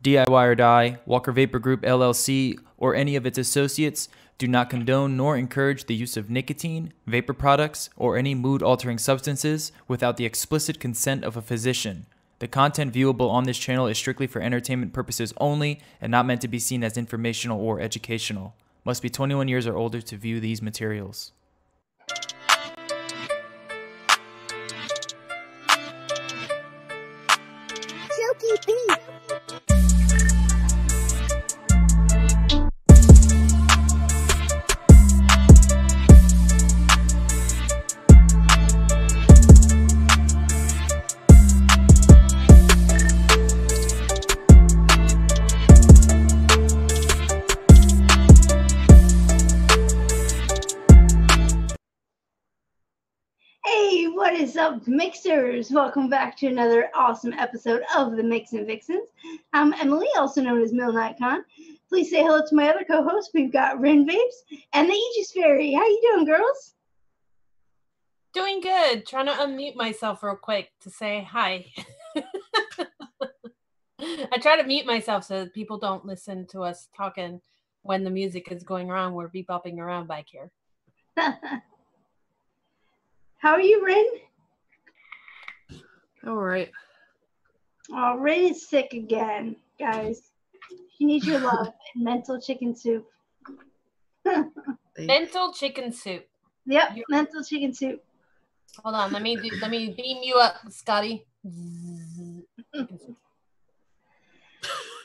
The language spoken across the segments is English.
DIY or Die, Walker Vapor Group LLC, or any of its associates do not condone nor encourage the use of nicotine, vapor products, or any mood-altering substances without the explicit consent of a physician. The content viewable on this channel is strictly for entertainment purposes only and not meant to be seen as informational or educational. Must be 21 years or older to view these materials. Silky beat. Hey, what is up, mixers? Welcome back to another awesome episode of the MIXINVIXENS. I'm Emily, also known as Millen Icon. Please say hello to my other co-hosts. We've got Rin Vapes and the Aegis Fairy. How you doing, girls? Doing good. Trying to unmute myself real quick to say hi. I try to mute myself so that people don't listen to us talking when the music is going around. We're bebopping around back here. How are you, Rin? All right. Oh, Rin is sick again, guys. She needs your love and mental chicken soup. Mental chicken soup. Yep, mental chicken soup. Hold on, let me beam you up, Scotty.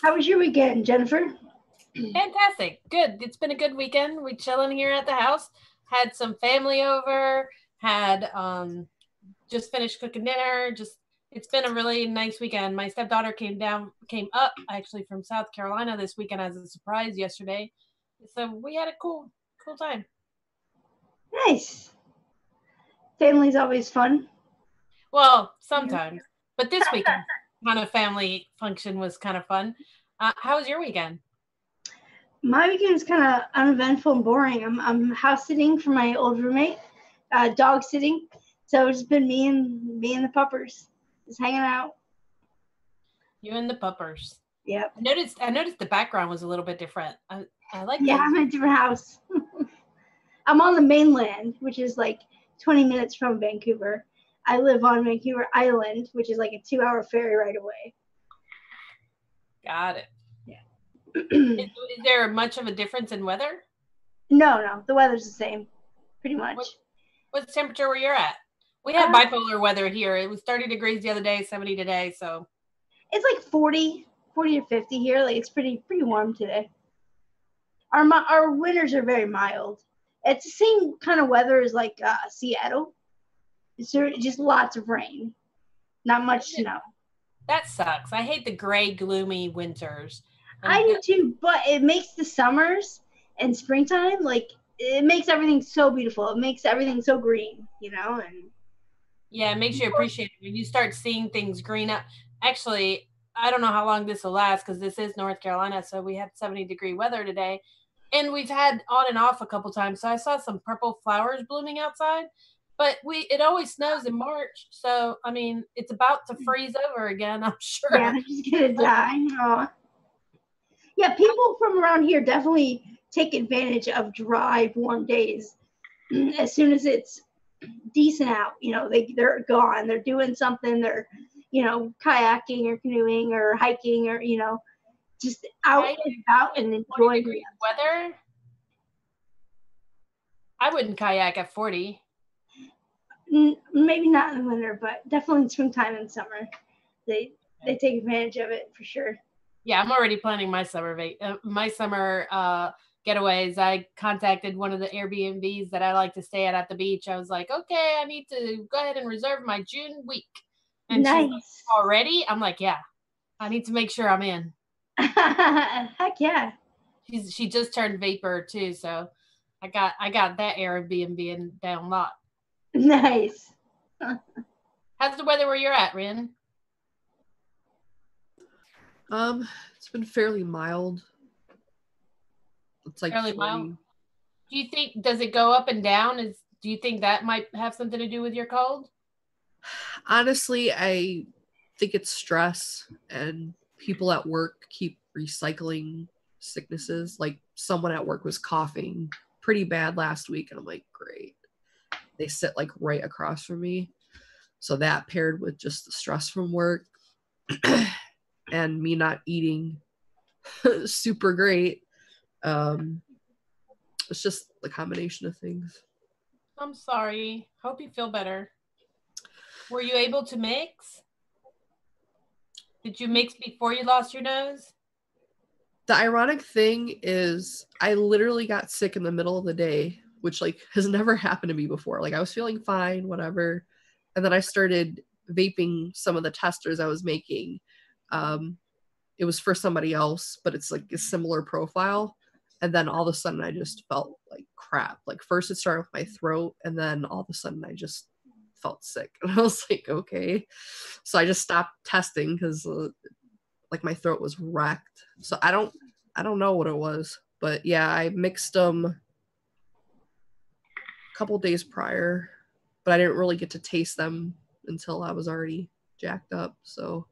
How was your weekend, Jennifer? Fantastic. Good. It's been a good weekend. We chilling here at the house. Had some family over. Had just finished cooking dinner. It's been a really nice weekend. My stepdaughter came up actually from South Carolina this weekend as a surprise yesterday. So we had a cool time. Nice. Family's always fun. Well, sometimes. But this weekend kind of family function was kind of fun. How was your weekend? My weekend was kind of uneventful and boring. I'm house sitting for my old roommate, dog sitting. So it's been me and the puppers just hanging out. You and the puppers. Yep. I noticed the background was a little bit different. I like Yeah, I'm in a different house. I'm on the mainland, which is like 20 minutes from Vancouver. I live on Vancouver Island, which is like a 2-hour ferry ride away. Got it. Yeah. Is there much of a difference in weather? No. The weather's the same, pretty much. What's the temperature where you're at? We have bipolar weather here. It was 30 degrees the other day, 70 today, so. It's like 40 to 50 here. Like it's pretty warm today. Our winters are very mild. It's the same kind of weather as like Seattle. It's just lots of rain, not much snow. That sucks. I hate the gray, gloomy winters. I do too, but it makes the summers and springtime, like, it makes everything so beautiful. It makes everything so green, and yeah, it makes you appreciate it when you start seeing things green up. Actually, I don't know how long this will last because this is North Carolina, so we had 70-degree weather today, and we've had on and off a couple times. So I saw some purple flowers blooming outside, but it always snows in March, so I mean it's about to freeze over again. I'm sure. Yeah, they're just gonna die. Oh. Yeah, people from around here definitely take advantage of dry, warm days. As soon as it's decent out, they're gone. They're doing something. They're, kayaking or canoeing or hiking or, just out and about and enjoying the weather. I wouldn't kayak at 40. Maybe not in the winter, but definitely in springtime and summer. They take advantage of it for sure. Yeah, I'm already planning my summer getaways. I contacted one of the Airbnbs that I like to stay at the beach. I was like, okay, I need to go ahead and reserve my June week. And nice. She's like, already? I'm like, yeah, I need to make sure I'm in. Heck yeah. She just turned vapor too, so I got that Airbnb in down lot. Nice. How's the weather where you're at, Rin? It's been fairly mild. It's like fairly mild. Do you think, does it go up and down? Do you think that might have something to do with your cold? Honestly, I think it's stress, and people at work keep recycling sicknesses. Like someone at work was coughing pretty bad last week, and I'm like, great. They sit like right across from me. So that paired with just the stress from work and me not eating super great. It's just the combination of things. I'm sorry. Hope you feel better. Were you able to mix? Did you mix before you lost your nose? The ironic thing is I literally got sick in the middle of the day, which like has never happened to me before. Like I was feeling fine, whatever. And then I started vaping some of the testers I was making. It was for somebody else, but it's like a similar profile. And then all of a sudden I just felt like crap. Like first it started with my throat, and then all of a sudden I just felt sick. And I was like, okay. So I just stopped testing because like my throat was wrecked. So I don't know what it was, but yeah, I mixed them a couple days prior, but I didn't really get to taste them until I was already jacked up. So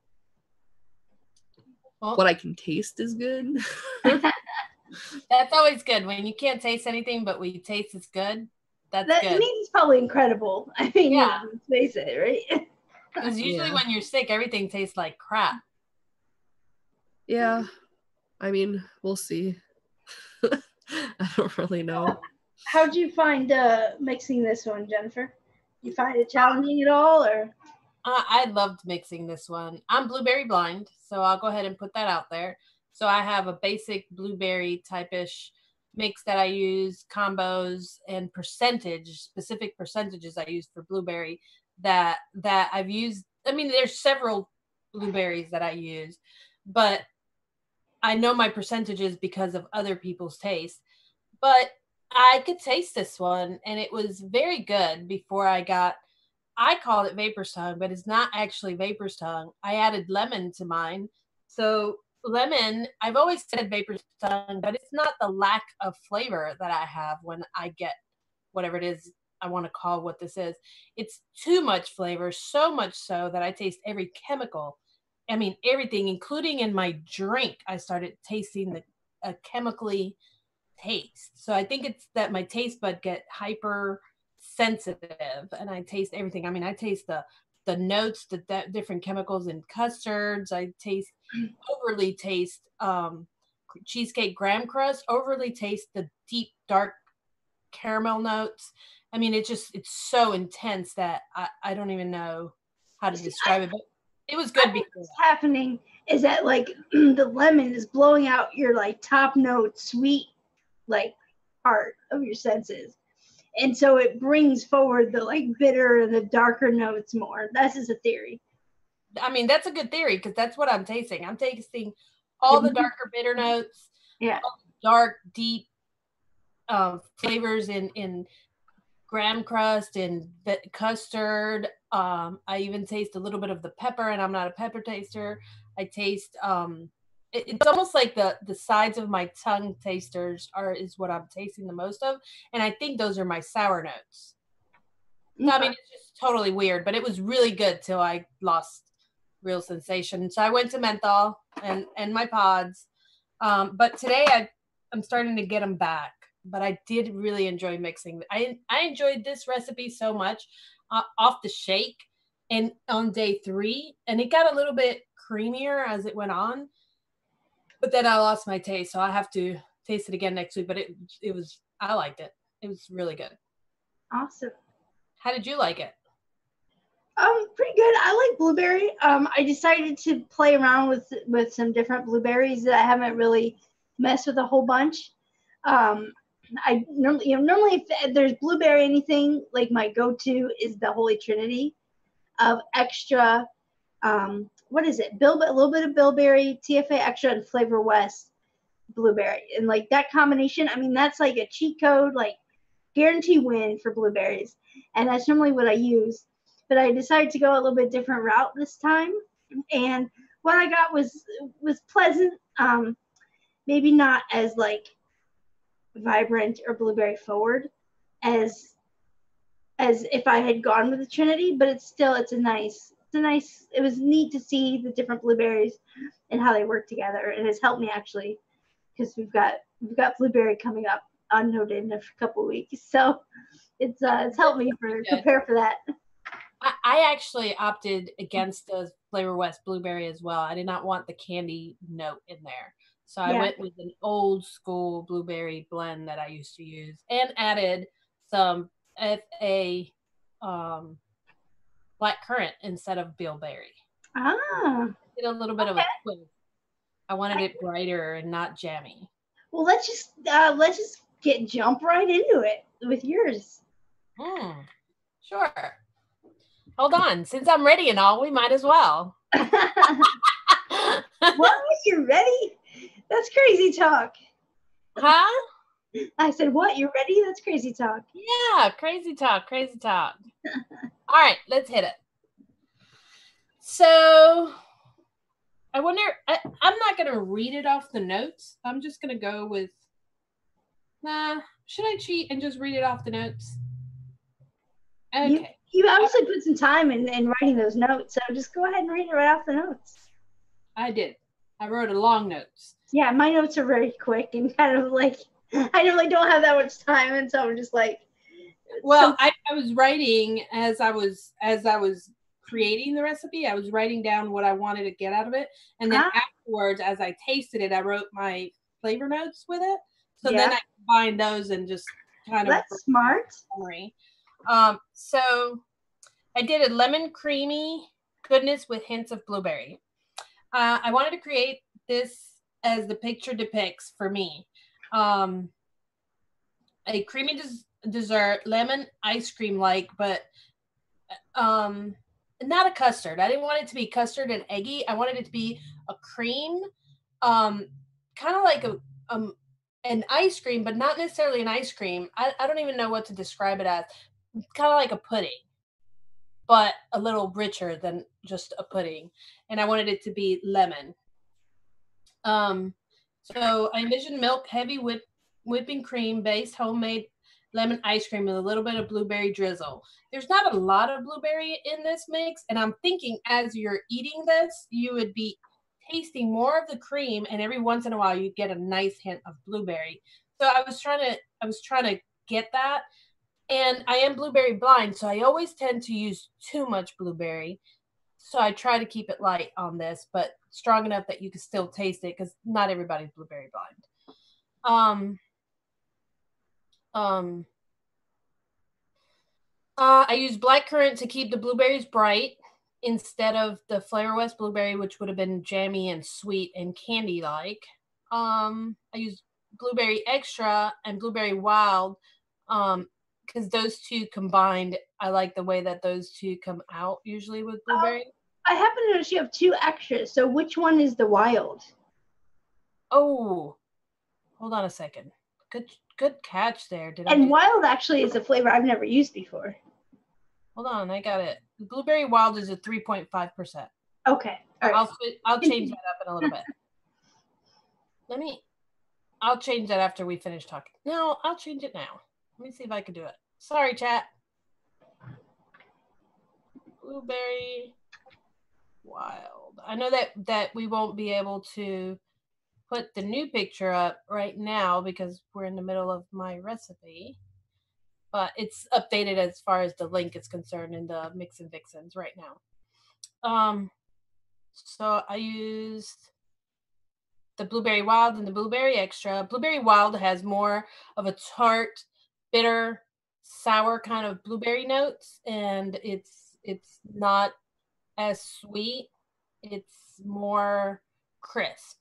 what I can taste is good. That's always good when you can't taste anything, but what you taste is good. That good. means it's probably incredible. I mean, yeah, let's face it, right? Because usually when you're sick, everything tastes like crap. Yeah, I mean, we'll see. I don't really know. How'd you find mixing this one, Jennifer? You find it challenging at all, or? I loved mixing this one. I'm blueberry blind, so I'll go ahead and put that out there. So I have a basic blueberry type-ish mix that I use, combos and specific percentages I use for blueberry that I've used. I mean, there's several blueberries that I use, but I know my percentages because of other people's taste. But I could taste this one, and it was very good before I called it Vapor's Tongue, but it's not actually Vapor's Tongue. I added lemon to mine. So lemon, I've always said Vapor's Tongue, but it's not the lack of flavor that I have when I get whatever it is I want to call what this is. It's too much flavor, so much so that I taste every chemical. I mean, everything, including in my drink, I started tasting a chemically taste. So I think it's that my taste bud get hyper sensitive and I taste everything. I mean, I taste the notes, the different chemicals in custards. I overly taste cheesecake graham crust, overly taste the deep dark caramel notes. I mean, it's so intense that I don't even know how to describe it, but it was good. What's happening is that like the lemon is blowing out your like top note sweet like part of your senses. And so it brings forward the like bitter and the darker notes more. That's just a theory. I mean, that's a good theory because that's what I'm tasting. I'm tasting all the darker bitter notes, all the dark, deep flavors in graham crust and custard. I even taste a little bit of the pepper, and I'm not a pepper taster. I taste it's almost like the sides of my tongue tasters is what I'm tasting the most of, and I think those are my sour notes. So, I mean, it's just totally weird, but it was really good till I lost real sensation. So I went to menthol and my pods, but today I'm starting to get them back. But I did really enjoy mixing. I enjoyed this recipe so much off the shake and on day 3, and it got a little bit creamier as it went on. But then I lost my taste, so I have to taste it again next week. But I liked it. It was really good. Awesome. How did you like it? Pretty good. I like blueberry. I decided to play around with some different blueberries that I haven't really messed with a whole bunch. I normally if there's blueberry anything, like my go-to is the Holy Trinity of extra. What is it? A little bit of bilberry, TFA extra, and Flavor West blueberry, and like that combination. I mean, that's like a cheat code, like guarantee win for blueberries, and that's normally what I use. But I decided to go a little bit different route this time, and what I got was pleasant. Maybe not as like vibrant or blueberry forward as if I had gone with the Trinity, but it's a nice it was neat to see the different blueberries and how they work together, and it's helped me actually because we've got blueberry coming up unnoted in a couple of weeks, so it's helped me prepare for that. I actually opted against the Flavor West blueberry as well. I did not want the candy note in there. So I went with an old school blueberry blend that I used to use and added some FA black currant instead of bilberry. Ah. Did a little bit of a twist. I wanted it brighter and not jammy. Well, let's just jump right into it with yours. Sure. Hold on. Since I'm ready and all, we might as well. What? You're ready? That's crazy talk. Huh? I said, what? You're ready? That's crazy talk. Yeah, crazy talk, crazy talk. All right, let's hit it. So, I wonder, I'm not going to read it off the notes. I'm just going to go with, should I cheat and just read it off the notes? Okay. You obviously put some time in writing those notes, so just go ahead and read it right off the notes. I did. I wrote a long notes. Yeah, my notes are very quick and kind of like, I really don't have that much time, and so I'm just like. Well, I was writing as I was creating the recipe. I was writing down what I wanted to get out of it, and then afterwards, as I tasted it, I wrote my flavor notes with it. So then I combined those and just kind of. That's smart. Summary. So I did a lemon creamy goodness with hints of blueberry. I wanted to create this as the picture depicts for me. A creamy dessert, lemon ice cream like, but not a custard. I didn't want it to be custard and eggy. I wanted it to be a cream, kind of like an ice cream, but not necessarily an ice cream. I don't even know what to describe it as. Kind of like a pudding, but a little richer than just a pudding. And I wanted it to be lemon. So I envisioned milk, heavy whipping cream based homemade lemon ice cream with a little bit of blueberry drizzle. There's not a lot of blueberry in this mix, and I'm thinking as you're eating this, you would be tasting more of the cream, and every once in a while you get a nice hint of blueberry. So I was trying to get that. And I am blueberry blind, so I always tend to use too much blueberry. So I try to keep it light on this, but strong enough that you can still taste it because not everybody's blueberry blind. I use black currant to keep the blueberries bright instead of the Flavor West blueberry, which would have been jammy and sweet and candy-like. I use blueberry extra and blueberry wild because those two combined, I like the way that those two come out usually with blueberry. I happen to notice you have two extras. So which one is the wild? Oh, hold on a second. Good catch there. Wild actually is a flavor I've never used before. Hold on, I got it. The blueberry wild is a 3.5%. Okay. All right. I'll change that up in a little bit. I'll change that after we finish talking. No, I'll change it now. Let me see if I can do it. Sorry, chat. Blueberry wild. I know that we won't be able to put the new picture up right now because we're in the middle of my recipe, but it's updated as far as the link is concerned in the MIXINVIXENS right now. So I used the blueberry wild and the blueberry extra. Blueberry wild has more of a tart, bitter, sour kind of blueberry notes, and it's not as sweet. It's more crisp.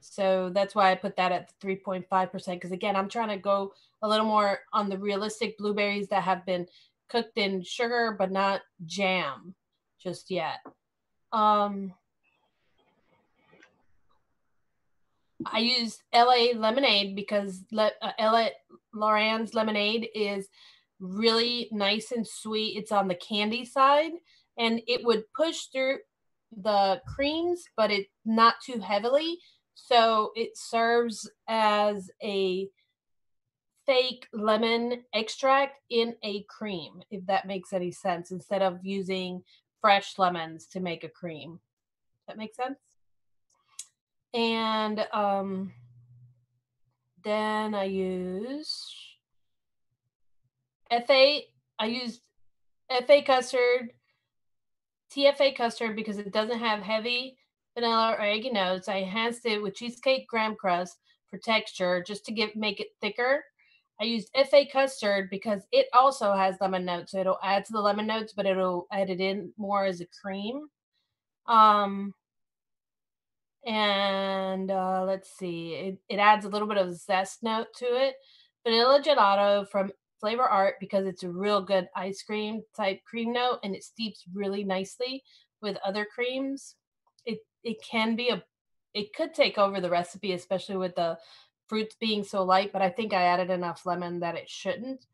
So that's why I put that at 3.5%. Because again, I'm trying to go a little more on the realistic blueberries that have been cooked in sugar, but not jam just yet. I used LA lemonade because LA Loran's lemonade is really nice and sweet. It's on the candy side, and it would push through the creams, but it's not too heavily. So it serves as a fake lemon extract in a cream, if that makes any sense, instead of using fresh lemons to make a cream. That makes sense? And then I use FA. I used FA custard, TFA custard because it doesn't have heavy vanilla or eggy notes. I enhanced it with cheesecake graham crust for texture just to make it thicker. I used FA custard because it also has lemon notes, so it'll add to the lemon notes, but it'll add it in more as a cream. And let's see, it adds a little bit of zest note to it. Vanilla gelato from Flavor Art because it's a real good ice cream type cream note, and it steeps really nicely with other creams. It could take over the recipe, especially with the fruits being so light, but I think I added enough lemon that it shouldn't.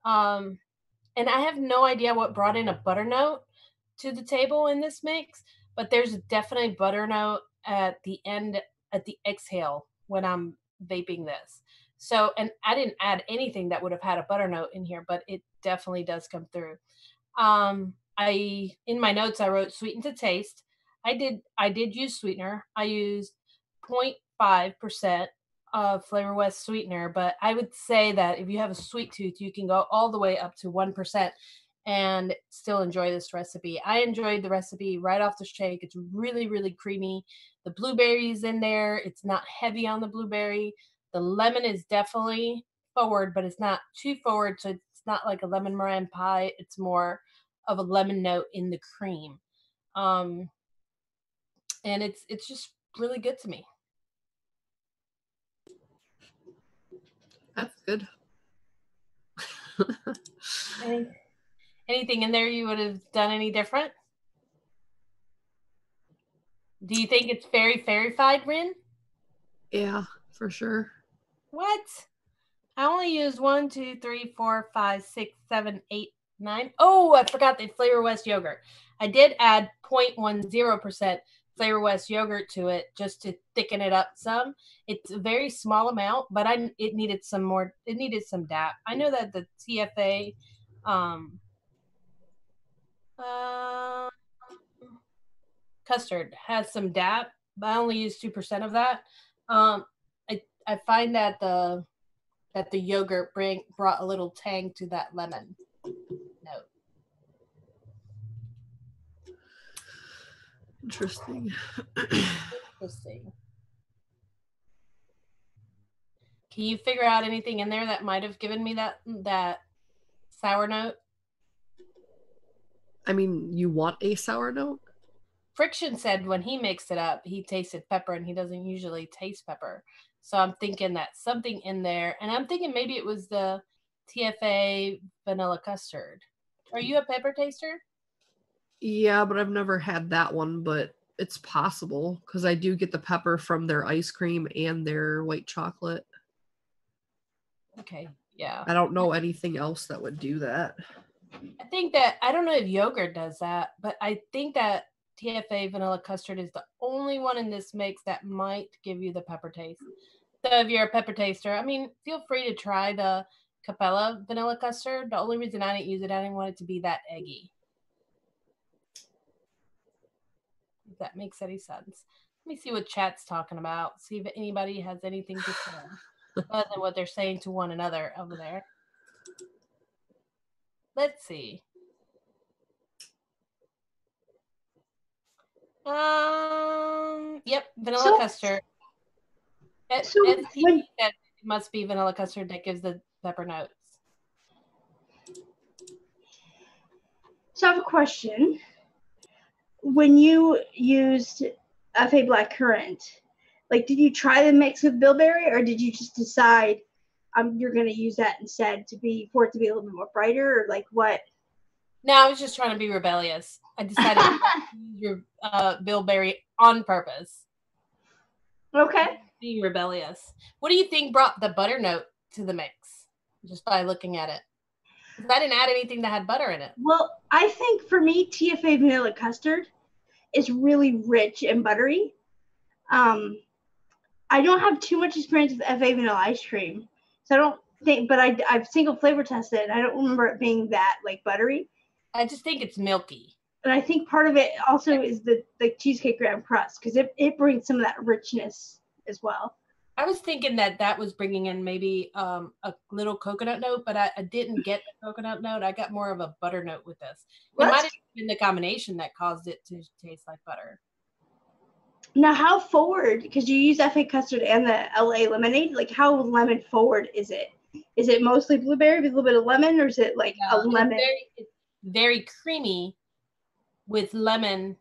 And I have no idea what brought in a butter note to the table in this mix, but there's definitely butter note at the end, at the exhale when I'm vaping this. So, and I didn't add anything that would have had a butter note in here, but it definitely does come through. In my notes, I wrote sweeten to taste. I did use sweetener. I used 0.5% of Flavor West sweetener, but I would say that if you have a sweet tooth, you can go all the way up to 1% and still enjoy this recipe. I enjoyed the recipe right off the shake. It's really, really creamy. The blueberries in there. It's not heavy on the blueberry. The lemon is definitely forward, but it's not too forward. So it's not like a lemon meringue pie. It's more of a lemon note in the cream. And it's just really good to me. That's good. Anything in there you would have done any different? Do you think it's very fairy-fied, Rin? Yeah, for sure. What? I only used 1, 2, 3, 4, 5, 6, 7, 8, 9. Oh, I forgot the Flavor West yogurt. I did add 0.10% Flavor West yogurt to it just to thicken it up some. It's a very small amount, but it needed some more. It needed some DAP. I know that the TFA Custard has some DAP, but I only use 2% of that. I find that the yogurt brought a little tang to that lemon note. Interesting. Interesting. Can you figure out anything in there that might have given me that sour note? I mean, you want a sour note? Friction said when he mixed it up, he tasted pepper, and he doesn't usually taste pepper. So I'm thinking that something in there, and I'm thinking maybe it was the TFA vanilla custard. Are you a pepper taster? Yeah, but I've never had that one, but it's possible because I do get the pepper from their ice cream and their white chocolate. Okay, yeah. I don't know anything else that would do that. I think that, I don't know if yogurt does that, but I think that TFA vanilla custard is the only one in this mix that might give you the pepper taste. So if you're a pepper taster, I mean, feel free to try the Capella vanilla custard. The only reason I didn't use it, I didn't want it to be that eggy. If that makes any sense. Let me see what chat's talking about. See if anybody has anything to say other than what they're saying to one another over there. Let's see. Yep, vanilla custard. It must be vanilla custard that gives the pepper notes. So I have a question. When you used FA Blackcurrant, like, did you try the mix with bilberry, or did you just decide you're going to use that instead for it to be a little bit more brighter, or like what? No, I was just trying to be rebellious. I decided to use your bilberry on purpose. Okay. Being rebellious. What do you think brought the butter note to the mix? Just by looking at it. Because I didn't add anything that had butter in it. Well, I think for me, TFA vanilla custard is really rich and buttery. I don't have too much experience with FA vanilla ice cream, so I don't think. But I've single flavor tested, and I don't remember it being that like buttery. I just think it's milky. And I think part of it also is the cheesecake graham crust, because it brings some of that richness as well. I was thinking that was bringing in maybe a little coconut note, but I didn't get the coconut note. I got more of a butter note with this. It might have been the combination that caused it to taste like butter. Now, how forward, because you use FA custard and the LA lemonade, like how lemon forward is it? Is it mostly blueberry with a little bit of lemon, or is it like a lemon? It's very creamy with lemon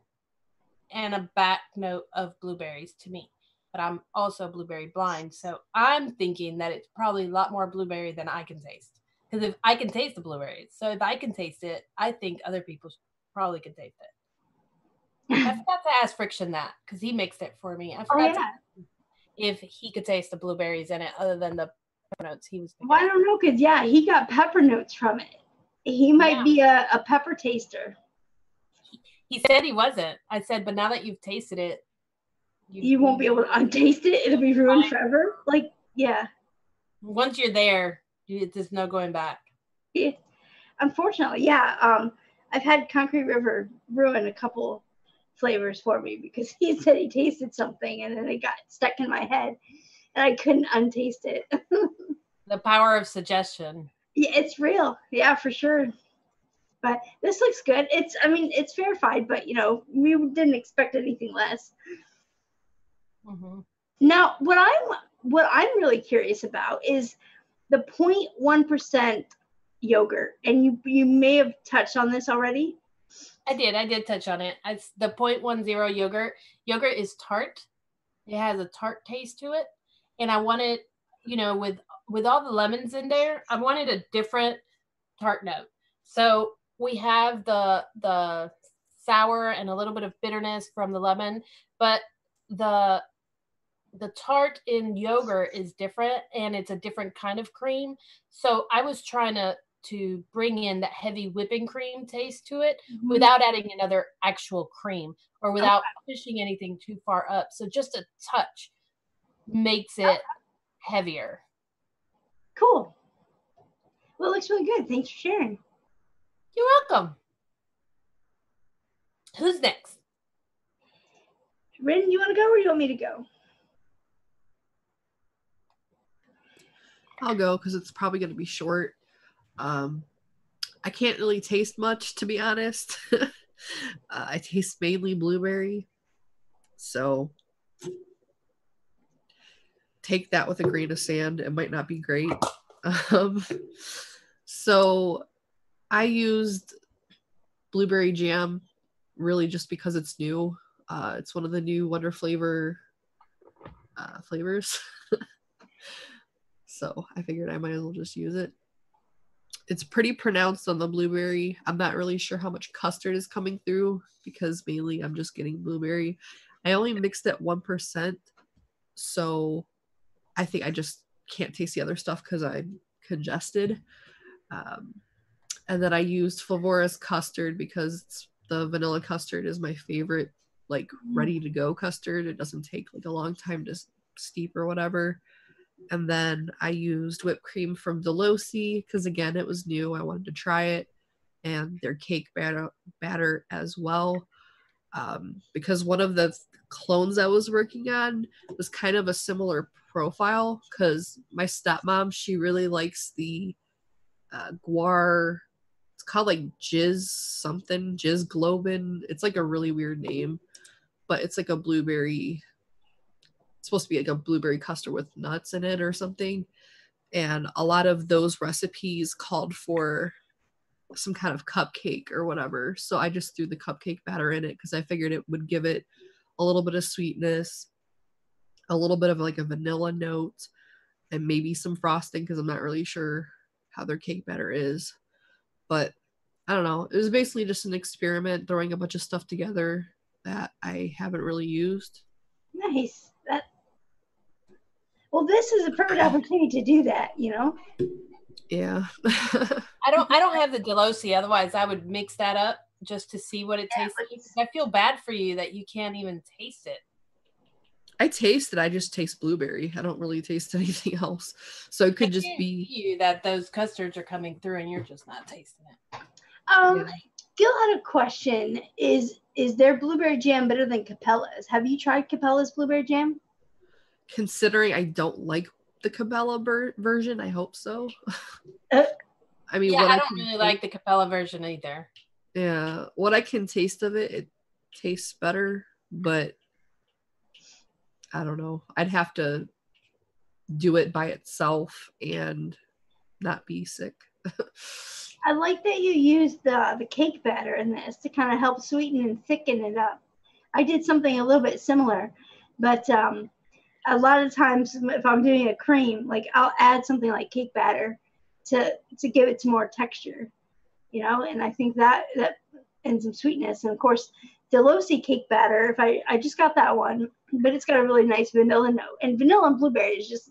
and a back note of blueberries to me. But I'm also blueberry blind, so I'm thinking that it's probably a lot more blueberry than I can taste. Because if I can taste the blueberries, so if I can taste it, I think other people probably can taste it. I forgot to ask Friction that, because he mixed it for me. I forgot to ask if he could taste the blueberries in it other than the pepper notes he was picking. Well, I don't know, because he got pepper notes from it. He might be a pepper taster. He said he wasn't. I said, but now that you've tasted it, you won't be able to untaste it. It'll be ruined forever. Like, yeah. Once you're there, there's no going back. Yeah. Unfortunately, yeah. I've had Concrete River ruin a couple flavors for me because he said he tasted something and then it got stuck in my head and I couldn't untaste it. The power of suggestion. Yeah, it's real. Yeah, for sure. But this looks good. It's verified, but we didn't expect anything less. Mm-hmm. Now, what I'm really curious about is the 0.1% yogurt, and you may have touched on this already. I did touch on it. It's the 0.10 yogurt. Yogurt is tart. It has a tart taste to it, and I wanted, with all the lemons in there, I wanted a different tart note. So we have the sour and a little bit of bitterness from the lemon, but the tart in yogurt is different and it's a different kind of cream. So I was trying to bring in that heavy whipping cream taste to it without adding another actual cream or without pushing anything too far up. So just a touch makes it heavier. Cool. Well, it looks really good. Thanks for sharing. You're welcome. Who's next? Rin, you want to go or you want me to go? I'll go because it's probably going to be short. I can't really taste much, to be honest. I taste mainly blueberry. So take that with a grain of sand. It might not be great. So I used blueberry jam really just because it's new. It's one of the new Wonder Flavor flavors. So I figured I might as well just use it. It's pretty pronounced on the blueberry. I'm not really sure how much custard is coming through because mainly I'm just getting blueberry. I only mixed it 1%. So I think I just can't taste the other stuff because I'm congested. And then I used Flavora's custard because the vanilla custard is my favorite, like ready to go custard. It doesn't take like a long time to steep or whatever. And then I used whipped cream from Delosi because, again, it was new. I wanted to try it. And their cake batter as well. Because one of the clones I was working on was kind of a similar profile because my stepmom, she really likes the guar. It's called like Jizz Globin. It's like a really weird name. But it's like a blueberry... supposed to be like a blueberry custard with nuts in it or something, and a lot of those recipes called for some kind of cupcake or whatever, so I just threw the cupcake batter in it because I figured it would give it a little bit of sweetness, a little bit of like a vanilla note, and maybe some frosting because I'm not really sure how their cake batter is. But I don't know, it was basically just an experiment throwing a bunch of stuff together that I haven't really used. Nice. Well, this is a perfect opportunity to do that, Yeah. I don't have the Delosi, otherwise I would mix that up just to see what it tastes like. I feel bad for you that you can't even taste it. I taste it, I just taste blueberry. I don't really taste anything else. So it could just be you that those custards are coming through and you're just not tasting it. Yeah. Gil had a question. Is their blueberry jam better than Capella's? Have you tried Capella's blueberry jam? Considering I don't like the Cabela version, I hope so. I mean, Yeah, what I don't really like the Capella version either. Yeah, what I can taste of it, it tastes better, but I don't know. I'd have to do it by itself and not be sick. I like that you used the cake batter in this to kind of help sweeten and thicken it up. I did something a little bit similar, but a lot of times if I'm doing a cream, like I'll add something like cake batter to give it some more texture, you know, and I think that and some sweetness. And of course, Delosi cake batter, if I just got that one, but it's got a really nice vanilla note, and vanilla and blueberries just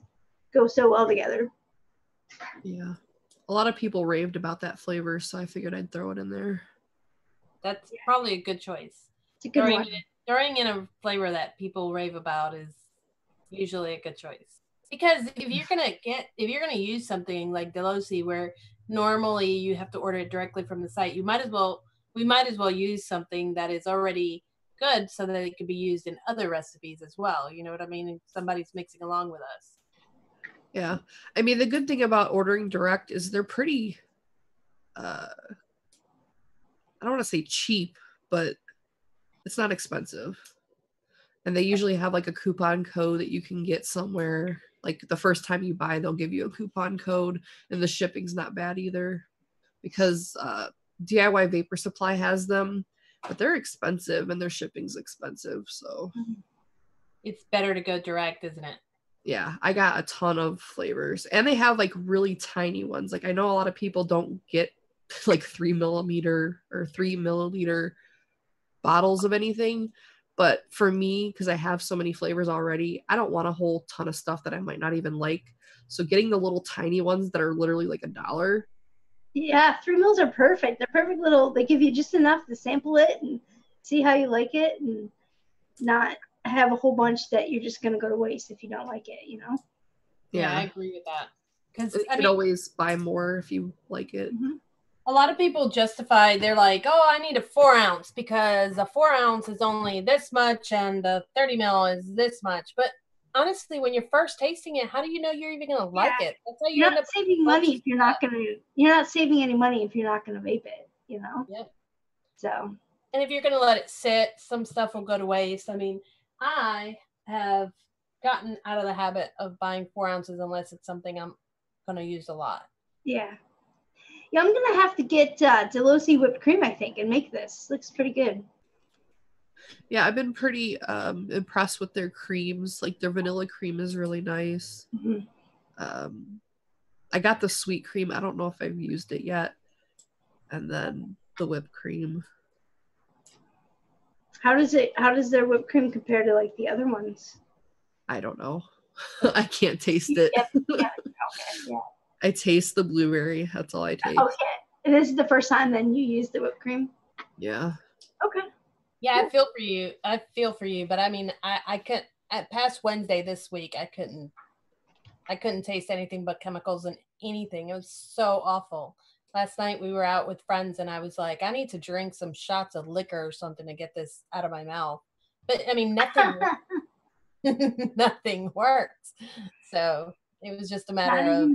go so well together. Yeah. A lot of people raved about that flavor, so I figured I'd throw it in there. That's probably a good choice. It's a good one. Throwing in a flavor that people rave about is usually a good choice. Because if you're gonna use something like Delosi, where normally you have to order it directly from the site, we might as well use something that is already good so that it could be used in other recipes as well. You know what I mean? If somebody's mixing along with us. Yeah. I mean, the good thing about ordering direct is they're pretty, I don't want to say cheap, but it's not expensive. And they usually have like a coupon code that you can get somewhere. Like the first time you buy, they'll give you a coupon code, and the shipping's not bad either, because DIY Vapor Supply has them, but they're expensive and their shipping's expensive. So it's better to go direct, isn't it? Yeah, I got a ton of flavors, and they have like really tiny ones. Like I know a lot of people don't get like 3 millimeter or 3 milliliter bottles of anything. But for me, because I have so many flavors already, I don't want a whole ton of stuff that I might not even like. So getting the little tiny ones that are literally like $1. Yeah, 3 mils are perfect. They're perfect little, they give you just enough to sample it and see how you like it, and not have a whole bunch that you're just going to go to waste if you don't like it, you know? Yeah, I agree with that. Because you can always buy more if you like it. Mm-hmm. A lot of people justify, they're like, oh, I need a 4 ounce because a 4 ounce is only this much and the 30 mil is this much. But honestly, when you're first tasting it, how do you know you're even going to like it? That's how you're not saving money if you're not going to, you're not saving any money if you're not going to vape it, you know? Yep. So. And if you're going to let it sit, some stuff will go to waste. I mean, I have gotten out of the habit of buying 4 ounces unless it's something I'm going to use a lot. Yeah. Yeah, I'm going to have to get Delosi whipped cream, I think, and make this. Looks pretty good. Yeah, I've been pretty impressed with their creams. Like their vanilla cream is really nice. Mm-hmm. I got the sweet cream. I don't know if I've used it yet. And then the whipped cream. How does their whipped cream compare to like the other ones? I don't know. I can't taste it. Okay, yeah. I taste the blueberry. That's all I taste. Okay. And this is the first time then you used the whipped cream? Yeah. Okay. Yeah, I feel for you. But I mean, I couldn't, at past Wednesday this week, I couldn't taste anything but chemicals in anything. It was so awful. Last night we were out with friends and I was like, I need to drink some shots of liquor or something to get this out of my mouth. But I mean, nothing works. So it was just a matter of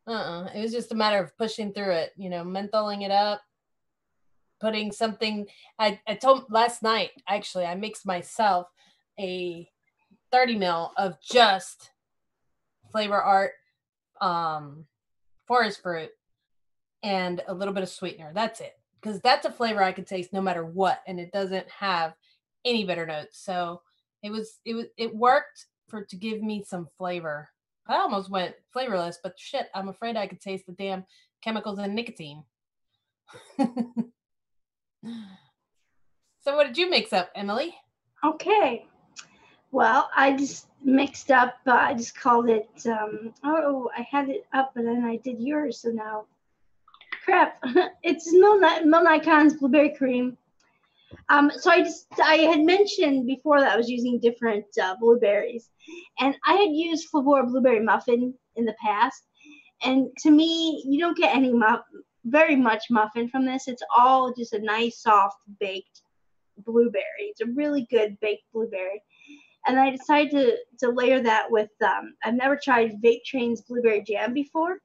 it was just a matter of pushing through it, you know, mentholing it up, putting something. I told last night, actually, I mixed myself a 30 mil of just Flavor Art forest fruit and a little bit of sweetener. That's it. Because that's a flavor I could taste no matter what, and it doesn't have any bitter notes. So it worked to give me some flavor. I almost went flavorless, but shit, I'm afraid I could taste the damn chemicals and nicotine. So what did you mix up, Emily? Okay. Well, I just mixed up, I just called it, I had it up, but then I did yours, so now, crap. It's Milnicon's blueberry cream. So I had mentioned before that I was using different blueberries, and I had used Flavor blueberry muffin in the past, and to me, you don't get any very much muffin from this. It's all just a nice, soft, baked blueberry. It's a really good baked blueberry. And I decided to layer that with, I've never tried Vape Train's blueberry jam before.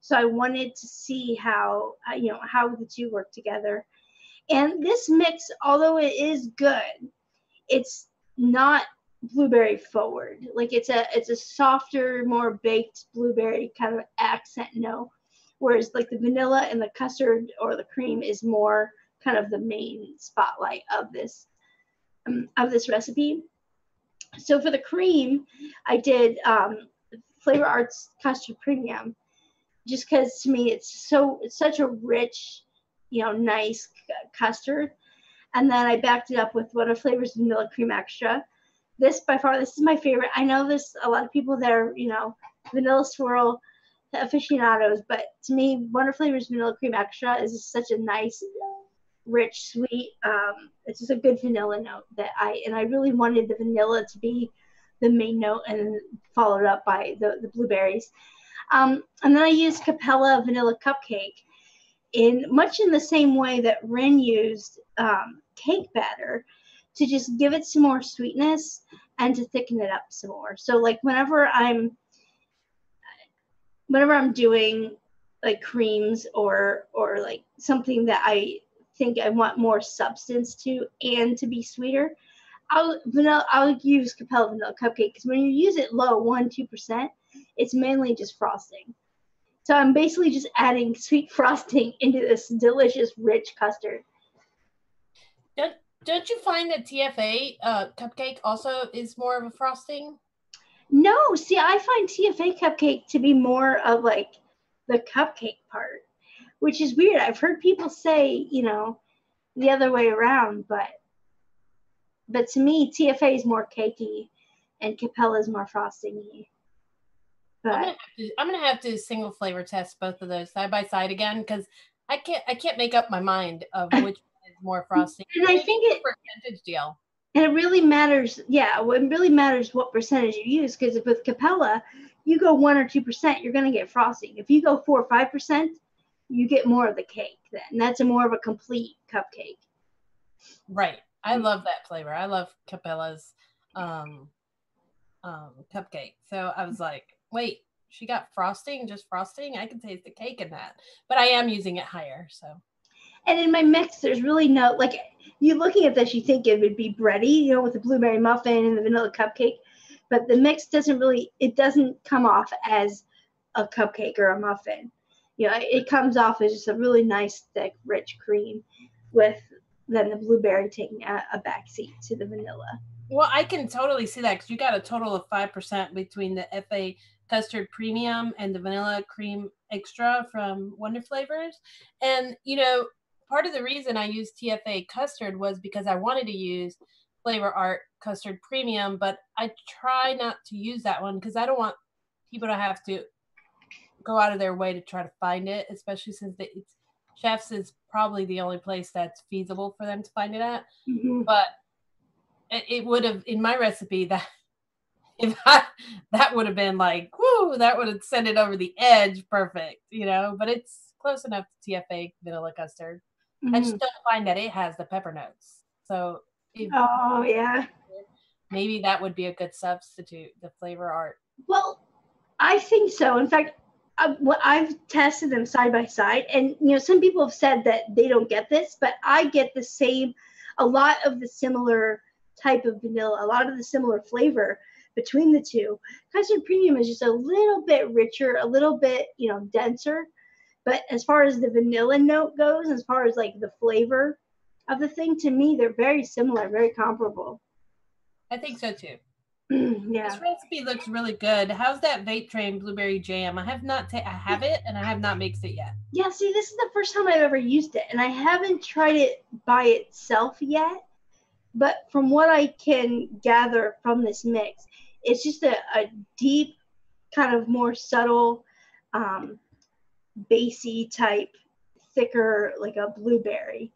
So I wanted to see how, how the two work together. And this mix, although it is good, it's not blueberry forward. Like it's a softer, more baked blueberry kind of accent note. Whereas like the vanilla and the custard or the cream is more kind of the main spotlight of this recipe. So for the cream, I did Flavor Arts Custard Premium, just because to me it's such a rich, nice custard. And then I backed it up with one of Flavor's Vanilla Cream Extra. This is my favorite. I know there's a lot of people that are, vanilla swirl aficionados, but to me, Wonder Flavor's Vanilla Cream Extra is just such a nice, rich, sweet. It's just a good vanilla note I really wanted the vanilla to be the main note, and followed up by the blueberries. And then I used Capella Vanilla Cupcake much in the same way that Rin used cake batter to just give it some more sweetness and to thicken it up some more. So like whenever I'm doing like creams or like something that I think I want more substance to and to be sweeter, I'll use Capella Vanilla Cupcake, because when you use it low, 1-2%, it's mainly just frosting. So I'm basically just adding sweet frosting into this delicious, rich custard. Don't you find that TFA cupcake also is more of a frosting? No, see, I find TFA cupcake to be more of like the cupcake part, which is weird. I've heard people say, the other way around, but to me, TFA is more cakey and Capella is more frosting-y. But I'm gonna have to single flavor test both of those side by side again, because I can't make up my mind of which one is more frosting. And I think it's a percentage deal. And it really matters. Yeah, it really matters what percentage you use, because if with Capella, you go 1 or 2%, you're gonna get frosting. If you go 4 or 5%, you get more of the cake. Then that's more of a complete cupcake. Right. I love that flavor. I love Capella's cupcake. So I was like, wait, she got frosting, just frosting? I can taste the cake in that. But I am using it higher, so. And in my mix, there's really no, like, you looking at this, you think it would be bready, with the blueberry muffin and the vanilla cupcake. But the mix it doesn't come off as a cupcake or a muffin. It comes off as just a really nice, thick, rich cream with then the blueberry taking a backseat to the vanilla. Well, I can totally see that, because you got a total of 5% between the FA Custard Premium and the Vanilla Cream Extra from Wonder Flavors. And, part of the reason I used TFA Custard was because I wanted to use Flavor Art Custard Premium, but I try not to use that one because I don't want people to have to go out of their way to try to find it, especially since Chef's is probably the only place that's feasible for them to find it at. Mm-hmm. But it would have, in my recipe, that would have been like, whoo, that would have sent it over the edge perfect, but it's close enough to TFA vanilla custard. Mm-hmm. I just don't find that it has the pepper notes. So yeah, maybe that would be a good substitute, the Flavor Art. Well, I think so. In fact, I've tested them side by side, and some people have said that they don't get this, but I get a lot of the similar type of vanilla, a lot of the similar flavor between the two. Custard Premium is just a little bit richer, a little bit, denser. But as far as the vanilla note goes, as far as like the flavor of the thing, to me, they're very similar, very comparable. I think so too. Yeah. This recipe looks really good. How's that Vape Train blueberry jam? I have not. I have it, and I have not mixed it yet. Yeah. See, this is the first time I've ever used it, and I haven't tried it by itself yet. But from what I can gather from this mix, it's just a deep, kind of more subtle, bassy type, thicker, like a blueberry.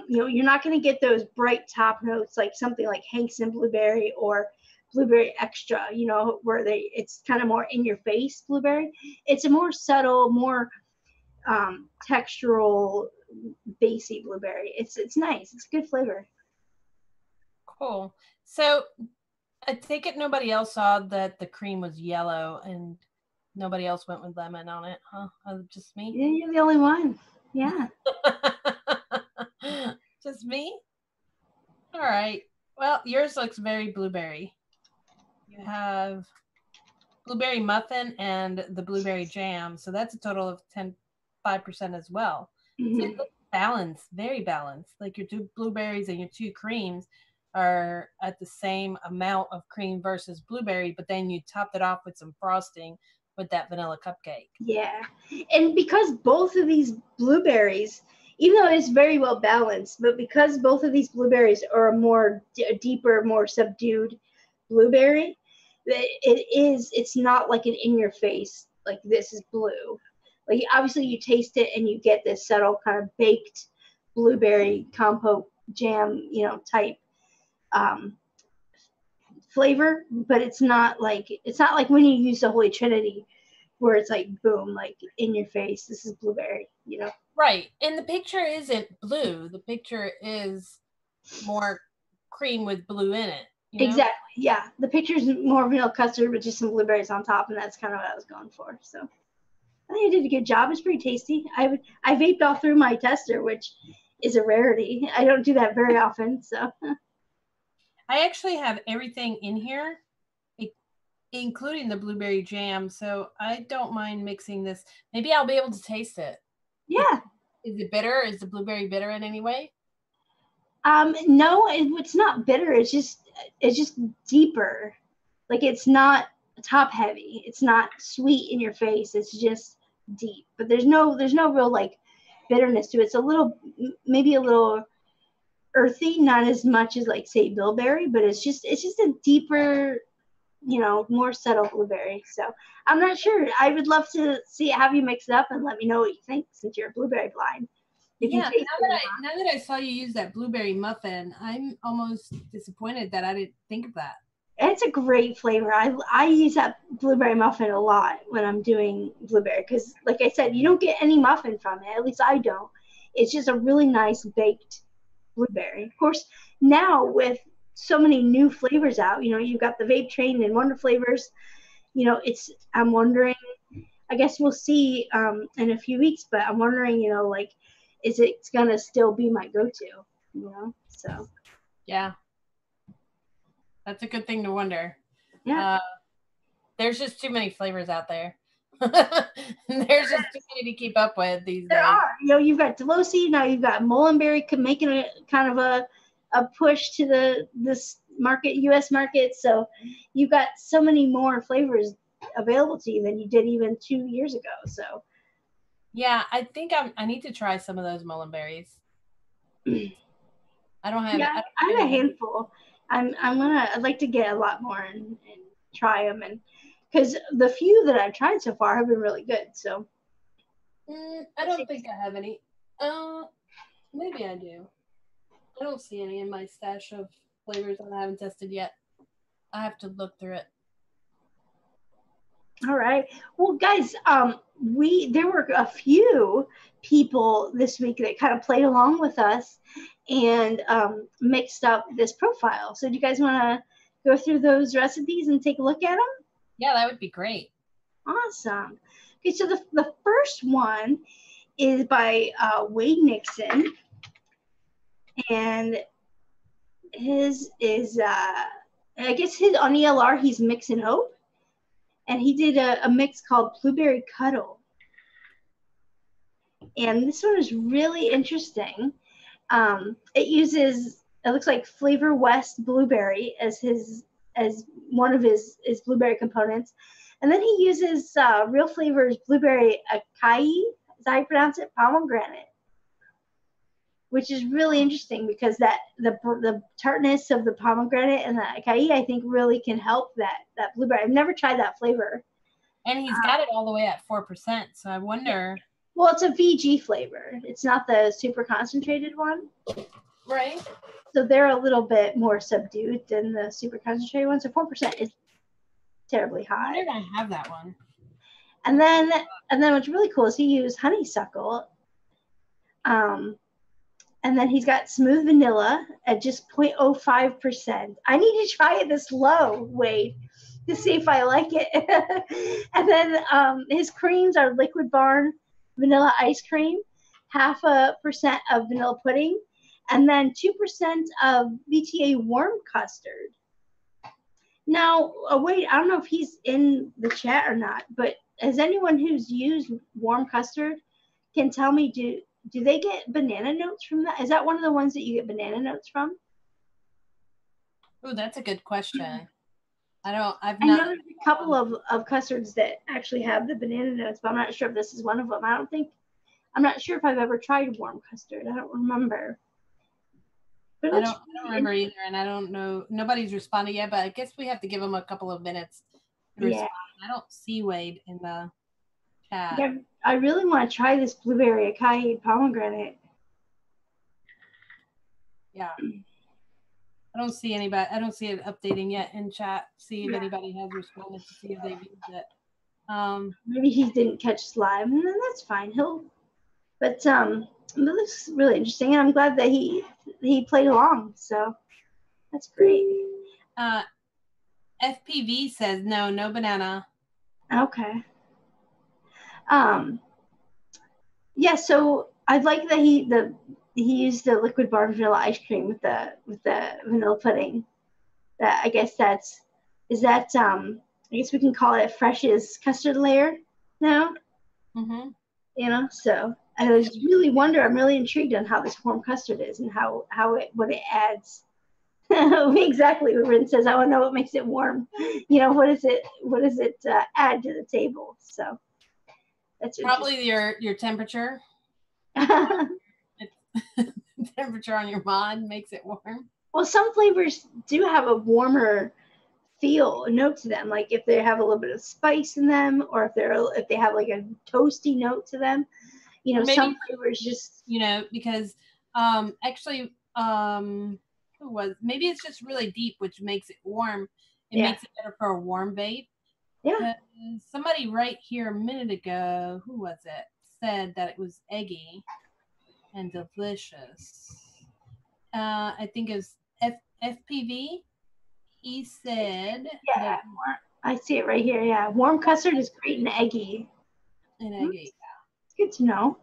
You're not going to get those bright top notes like something like Hank's Blueberry or Blueberry Extra, where it's kind of more in your face blueberry. It's a more subtle, more textural, bassy blueberry. It's nice. It's a good flavor. Cool. So I take it nobody else saw that the cream was yellow and nobody else went with lemon on it, huh? Just me? Yeah, you're the only one. Yeah. Just me? All right. Well, yours looks very blueberry. You have blueberry muffin and the blueberry jam. So that's a total of 5% as well. Mm-hmm. So it looks balanced, very balanced. Like your 2 blueberries and your 2 creams are at the same amount of cream versus blueberry, but then you topped it off with some frosting with that vanilla cupcake. Yeah. And because both of these blueberries, even though it's very well balanced, but because both of these blueberries are a deeper, more subdued blueberry, it's not like an in your face, like this is blue. Like obviously you taste it and you get this subtle kind of baked blueberry compote jam, type flavor, but it's not like when you use the Holy Trinity where it's like boom, like in your face, this is blueberry, Right. And the picture isn't blue. The picture is more cream with blue in it. Exactly. Yeah. The picture's more vanilla custard with just some blueberries on top, and that's kind of what I was going for. So I think I did a good job. It's pretty tasty. I vaped all through my tester, which is a rarity. I don't do that very often. So I actually have everything in here, including the blueberry jam. So I don't mind mixing this. Maybe I'll be able to taste it. Yeah. Is it bitter? Is the blueberry bitter in any way? No, it's not bitter. It's just deeper. Like it's not top heavy. It's not sweet in your face. It's just deep. But there's no real like bitterness to it. It's maybe a little earthy, not as much as like say bilberry, but it's just a deeper, more subtle blueberry. So I'm not sure. I would love to have you mix it up and let me know what you think since you're blueberry blind. Yeah, now that I saw you use that blueberry muffin, I'm almost disappointed that I didn't think of that. It's a great flavor. I use that blueberry muffin a lot when I'm doing blueberry because, like I said, you don't get any muffin from it. At least I don't. It's just a really nice baked blueberry. Of course, now with so many new flavors out, you've got the vape train and Wonder Flavors. I'm wondering. I guess we'll see in a few weeks, but I'm wondering, is it gonna still be my go-to? So yeah, that's a good thing to wonder. Yeah, there's just too many flavors out there. There's just too many to keep up with these days. There are. You've got Delosi, now you've got Mullenberry making a kind of a push to this market, U.S. market. So you've got so many more flavors available to you than you did even 2 years ago. So yeah, I think I need to try some of those mullenberries. I don't have. Yeah, I have a handful. I'd like to get a lot more and try them, and because the few that I've tried so far have been really good. So I don't think I have any. Maybe I do. I don't see any in my stash of flavors that I haven't tested yet. I have to look through it. All right. Well, guys, there were a few people this week that kind of played along with us and mixed up this profile. So do you guys want to go through those recipes and take a look at them? Yeah, that would be great. Awesome. Okay, so the first one is by Wade Mixin, and his is I guess his on ELR he's Mixin Hope. And he did a mix called Blueberry Cuddle. And this one is really interesting. It looks like Flavor West Blueberry as one of his blueberry components. And then he uses Real Flavors Blueberry Acai, is that how you pronounce it? Pomegranate. Which is really interesting because the tartness of the pomegranate and the acai, I think, really can help that blueberry. I've never tried that flavor. And he's got it all the way at 4%. So I wonder. Well, it's a VG flavor. It's not the super concentrated one. Right. So they're a little bit more subdued than the super concentrated one. So 4% is terribly high. Where did I have that one? And then what's really cool is he used honeysuckle. And then he's got smooth vanilla at just 0.05%. I need to try it this low, Wade, to see if I like it. And then his creams are Liquid Barn vanilla ice cream, 0.5% of vanilla pudding, and then 2% of VTA warm custard. Now, Wade, I don't know if he's in the chat or not, but as anyone who's used warm custard can tell me, do they get banana notes from that? Is that one of the ones that you get banana notes from? Oh, that's a good question. I know there's a couple of custards that actually have the banana notes, but I'm not sure if this is one of them. I'm not sure if I've ever tried warm custard. I don't remember. But I don't remember either, and I don't know. Nobody's responded yet, but I guess we have to give them a couple of minutes to respond. I don't see Wade in the chat. Yeah, I really want to try this blueberry acai pomegranate. Yeah. I don't see anybody. I don't see it updating yet in chat. See if anybody has responded to see if they've used it. Maybe he didn't catch live, and then that's fine. But it looks really interesting, and I'm glad that he played along. So that's great. FPV says no banana. Okay. Yeah. So I'd like that he used the Liquid Barn vanilla ice cream with the vanilla pudding. That I guess I guess we can call it Fresh's custard layer now. Mm-hmm. You know, so I just really wonder. I'm really intrigued on how this warm custard is and what it adds. Exactly. Rin says, I want to know what makes it warm. You know, what does it add to the table? So that's probably your temperature. Temperature on your mod makes it warm. Well, some flavors do have a warmer note to them, like if they have a little bit of spice in them, or if they have like a toasty note to them. You know, maybe, some flavors just because maybe it's just really deep, which makes it warm. It makes it better for a warm vape. Yeah. Somebody right here a minute ago, who was it, said that it was eggy and delicious. I think it was FPV. He said, "Yeah, I see it right here. Yeah, warm custard is great and eggy. Yeah. It's good to know."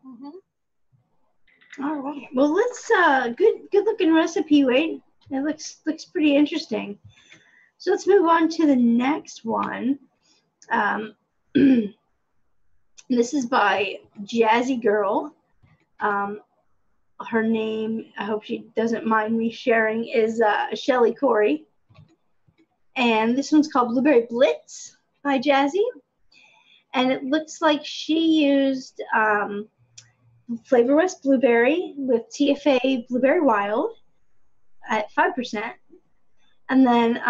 Mm-hmm. All right. Well, let's good looking recipe, Wade. It looks pretty interesting. So let's move on to the next one. This is by Jazzy Girl. Her name, I hope she doesn't mind me sharing, is Shelly Corey. And this one's called Blueberry Blitz by Jazzy. And it looks like she used Flavor West Blueberry with TFA Blueberry Wild at 5%. And then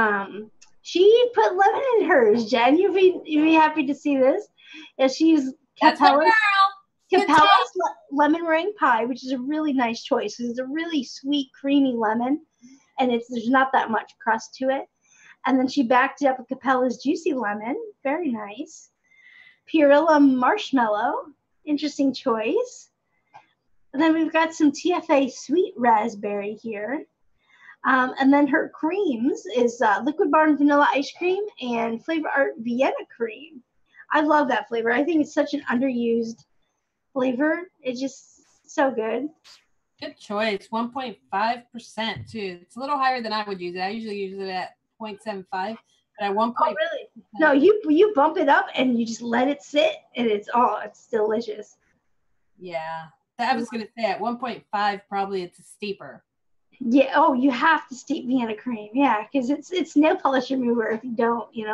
she put lemon in hers. Jen, you'd be happy to see this. Yeah, she used Capella's lemon meringue pie, which is a really nice choice because it's a really sweet, creamy lemon, and there's not that much crust to it. And then she backed it up with Capella's juicy lemon, very nice. Purilla marshmallow, interesting choice. And then we've got some TFA sweet raspberry here. And then her creams is Liquid Barn vanilla ice cream and Flavor Art Vienna cream. I love that flavor. I think it's such an underused flavor. It's just so good. Good choice. 1.5% too. It's a little higher than I would use it. I usually use it at 0.75, but at 1. Oh, really? No, you bump it up and you just let it sit, and it's delicious. Yeah, I was gonna say at 1.5 probably it's a steeper. Yeah. Oh, you have to steep Vienna cream. Yeah, because it's nail polish remover. If you don't, you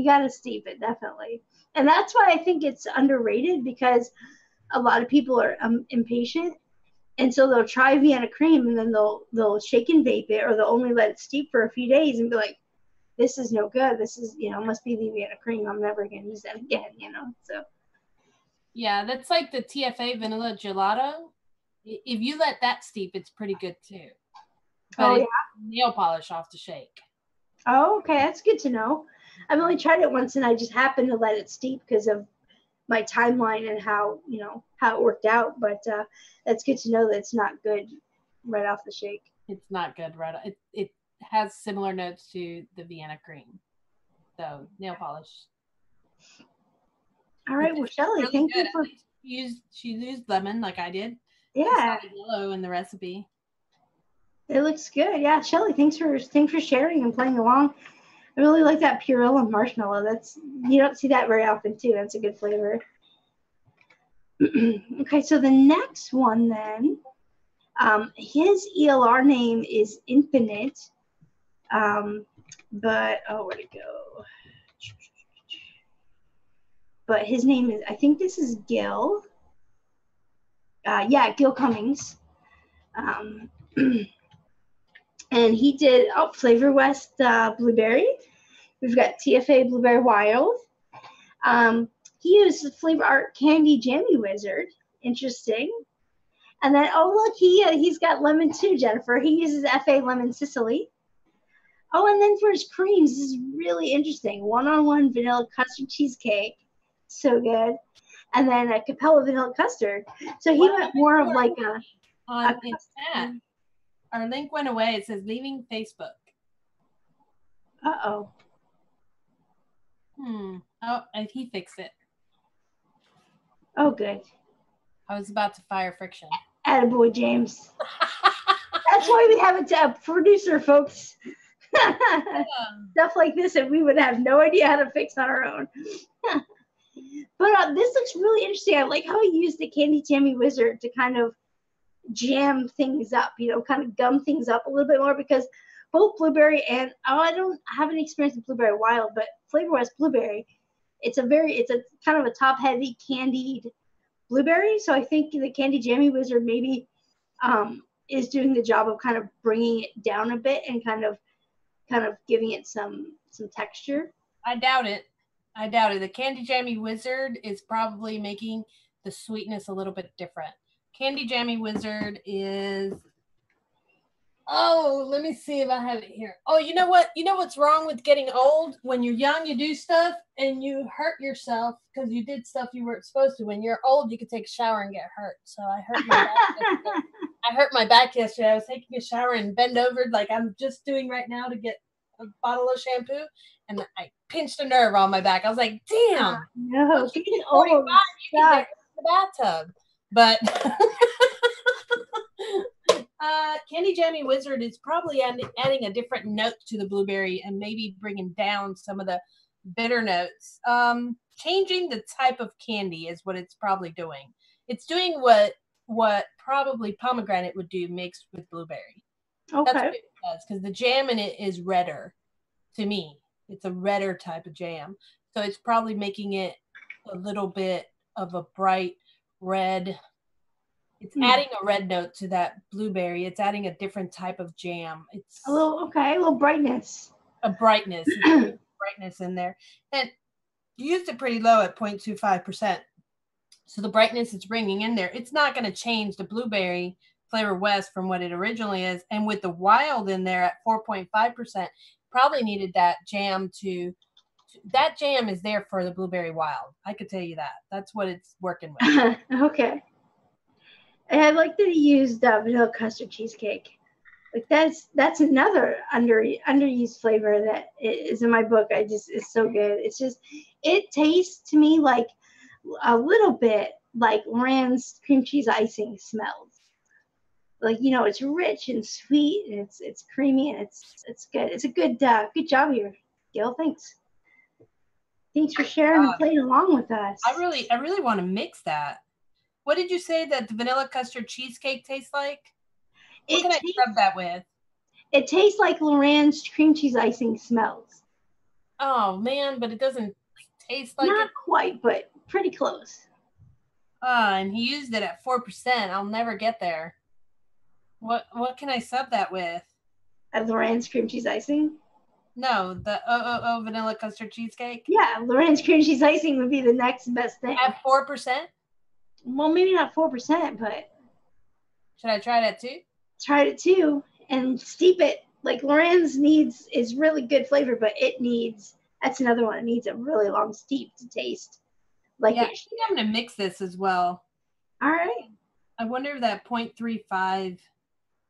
got to steep it definitely. And that's why I think it's underrated, because a lot of people are impatient, and so they'll try Vienna cream and then they'll shake and vape it, or they'll only let it steep for a few days and be like, this is no good. This is must be the Vienna cream. I'm never gonna use that again. So. Yeah, that's like the TFA vanilla gelato. If you let that steep, it's pretty good too. But nail polish off the shake. Oh, okay, that's good to know. I've only tried it once, and I just happened to let it steep because of my timeline and how it worked out. But that's good to know that it's not good right off the shake. It's not good right off. It has similar notes to the Vienna cream. So nail polish. All right, well, Shelly, really thank good. you for. She used lemon like I did. Yeah, yellow in the recipe. it looks good. Yeah, Shelly, thanks for sharing and playing along. I really like that Purell marshmallow. You don't see that very often too. That's a good flavor. Okay, so the next one then, his ELR name is Infinite, but where'd it go? But his name is, I think this is Gil. Yeah, Gil Cummings. And he did Flavor West Blueberry. We've got TFA Blueberry Wild. He used Flavor Art Candy Jammy Wizard. Interesting. And then, look, he's got lemon too, Jennifer. He uses FA Lemon Sicily. Oh, and then for his creams, this is really interesting. 1-on-1 vanilla custard cheesecake. So good. And then a Capella vanilla custard. So he went more of like on chat. Our link went away. It says leaving Facebook. Uh-oh. Oh, and he fixed it. Oh, good. I was about to fire Friction. Attaboy, James. That's why we have a producer, folks. Stuff like this, and we would have no idea how to fix on our own. But this looks really interesting. I like how he used the Candy Jammy Wizard to kind of jam things up, kind of gum things up a little bit more, because both blueberry and I don't have any experience with Blueberry Wild, but Flavor West Blueberry, it's a kind of a top heavy candied blueberry. So I think the Candy Jammy Wizard maybe is doing the job of kind of bringing it down a bit and kind of giving it some texture. I doubt it. The Candy Jammy Wizard is probably making the sweetness a little bit different. Candy Jammy Wizard is, let me see if I have it here. Oh, you know what? You know what's wrong with getting old? When you're young, you do stuff and you hurt yourself because you did stuff you weren't supposed to. When you're old, you can take a shower and get hurt. So I hurt my back yesterday. I hurt my back yesterday. I was taking a shower and bend over like I'm just doing right now to get a bottle of shampoo, and I pinched a nerve on my back. I was like, damn. No, you get 45, you can get in the bathtub. But Candy Jammy Wizard is probably adding a different note to the blueberry and maybe bringing down some of the bitter notes. Changing the type of candy is what it's probably doing. It's doing what probably pomegranate would do mixed with blueberry. Okay. That's what it does, because the jam in it is redder. To me, it's a redder type of jam. So it's probably making it a little bit of a bright red. It's adding a red note to that blueberry. It's adding a different type of jam. It's a little brightness. A brightness. Brightness in there. And you used it pretty low at 0.25%. So the brightness it's bringing in there, it's not going to change the blueberry Flavor West from what it originally is. And with the wild in there at 4.5%, probably needed that jam that jam is there for the blueberry wild. I could tell you that. That's what it's working with. Okay. And I like that he used vanilla custard cheesecake. Like that's another underused flavor that is in my book. It's so good. It's just, it tastes to me like a little bit like Loren's cream cheese icing smells. Like, it's rich and sweet, and it's creamy, and it's good. It's a good job here, Gil. Thanks for sharing and playing along with us. I really want to mix that. What did you say that the vanilla custard cheesecake tastes like? What can I rub that with? It tastes like Loren's cream cheese icing smells. Oh man, but it doesn't taste like Not quite, but pretty close. And he used it at 4%. I'll never get there. What can I sub that with? Loren's cream cheese icing? No, the vanilla custard cheesecake. Yeah, Loren's cream cheese icing would be the next best thing. At 4%? Well, maybe not 4%, but should I try that too? Try it too, and steep it. Like Loren's is really good flavor, but it needs That's another one that needs a really long steep to taste. Like yeah, I think I'm gonna mix this as well. All right. I wonder if that 0.35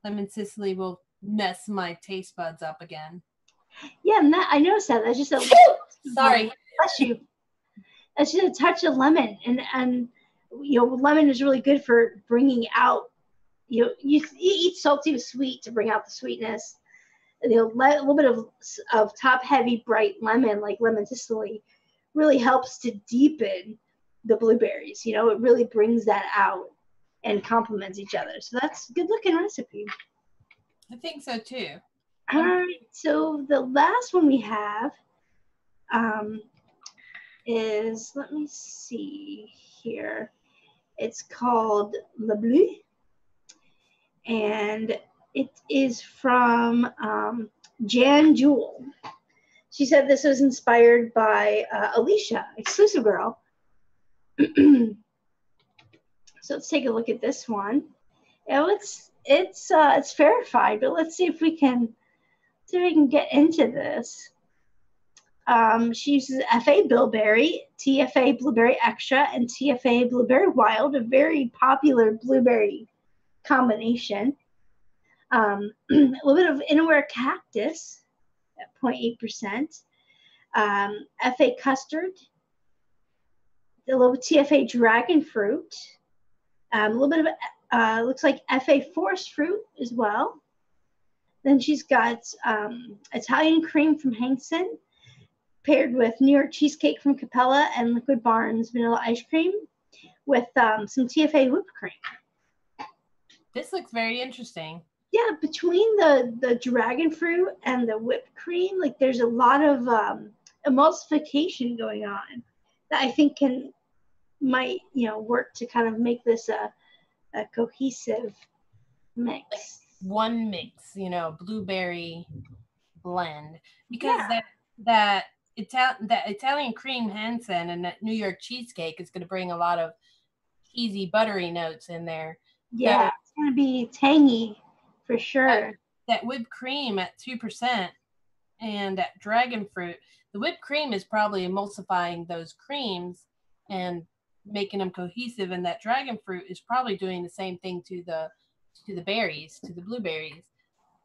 lemon Sicily will mess my taste buds up again. Yeah, and I noticed that. That's just a sorry. Bless you. That's just a touch of lemon, and lemon is really good for bringing out. You eat salty with sweet to bring out the sweetness. A little bit of top heavy bright lemon, like lemon Sicily, really helps to deepen the blueberries. It really brings that out and complements each other. So that's a good looking recipe. I think so too. All right. So the last one we have is, let me see here. It's called Le Bleu. And it is from Jan Jewel. She said this was inspired by Alicia, Exclusive Girl. So let's take a look at this one. It's verified, but let's see if we can get into this. She uses FA Bilberry, TFA Blueberry Extra, and TFA Blueberry Wild, a very popular blueberry combination. A little bit of Inaware Cactus at 0.8%. FA Custard, a little TFA Dragon Fruit, a little bit of looks like FA Forest Fruit as well. Then she's got Italian Cream from Mixin, paired with New York Cheesecake from Capella and Liquid Barns Vanilla Ice Cream with some TFA Whipped Cream. This looks very interesting. Yeah, between the dragon fruit and the whipped cream, like there's a lot of emulsification going on that I think might work to kind of make this a cohesive mix. Like one mix, blueberry blend, because that Italian cream Hansen and that New York cheesecake is going to bring a lot of cheesy, buttery notes in there. Yeah, so, it's going to be tangy for sure. That whipped cream at 2% and that dragon fruit, the whipped cream is probably emulsifying those creams and making them cohesive, and that dragon fruit is probably doing the same thing to the berries, to the blueberries,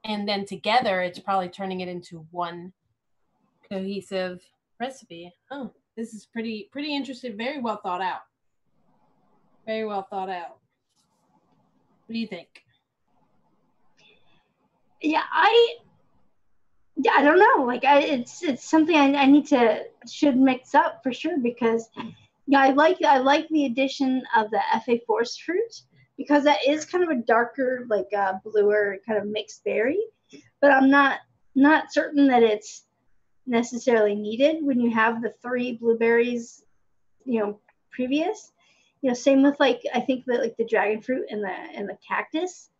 and then together it's probably turning it into one cohesive recipe. Oh, this is pretty interesting. Very well thought out. Very well thought out. What do you think? Yeah, I don't know. Like, it's something I should mix up for sure, because I like the addition of the FA Forest Fruit, because that is kind of a darker, like bluer kind of mixed berry. But I'm not certain that it's necessarily needed when you have the 3 blueberries, previous. Same with I think that the dragon fruit and the cactus.